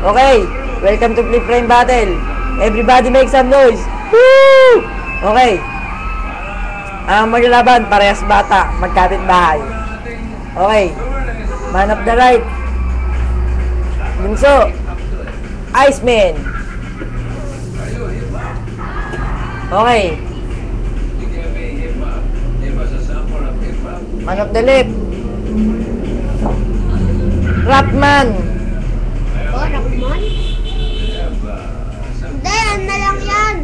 Okay, welcome to Flip Frame Battle. Everybody make some noise. Woo! Okay. Ang maglalaban, parehas bata, magkapit bahay. Okay. Man of the right. Bunso. Iceman. Okay. Man of the left. Rapman. Oh, Rapman? Hindi, ano na lang yan.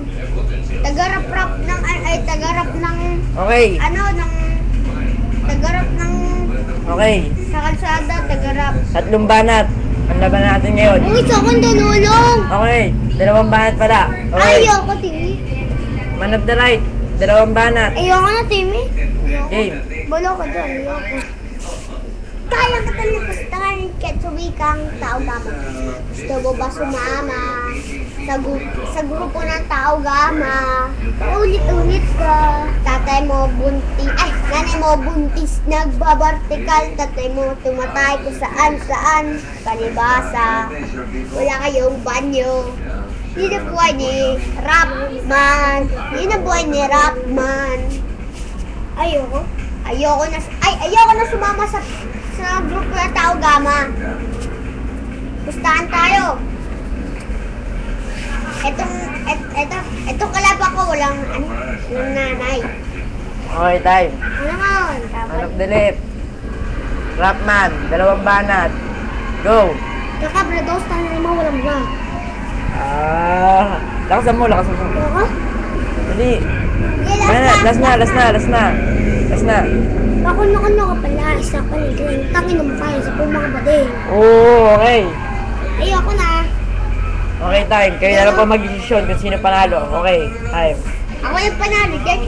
Tagarap-rap ng, tagarap ng, Okay. tagarap ng, Okay. sa kalsada, tagarap. Tatlong banat. Ang laban natin ngayon. Uy, sa akong danulong. Okay. Dalawang banat pala. Okay. Ayoko, Timmy. Man of the right. Dalawang banat. Ayoko na, Timmy. Game. Balo ka dyan, ayoko. Kaya ka talaga kahit sumikang tao gama. Gusto mo ba sumama sa grupo ng tao gama? Ulit-ulit ka. Tatay mo buntis, nanay mo buntis, nagbabartikal. Tatay mo tumatay kung saan-saan. Kanibasa, wala kayong banyo. Yun ang buhay ni Rapman. Yun ang buhay ni Rapman. Ayoko na sumama sa grupo ng tao gama. Pustahan tayo. Etong kalaban ko walang nanay. Okay, time. Ano mo? Man of the left. Rapman. Dalawang banat. Go. Kakabrados, tanay mo walang bra. Lakasan mo. Ako? Hindi. Last na. Ako ka pala, isa pa rin. Tangin ng fire sa mga bading. Oo, okay. Ayoko na. Okay, time. Kayo na lang po mag-desisyon kung sino panalo. Okay, time. Ako yung panalo, Jack.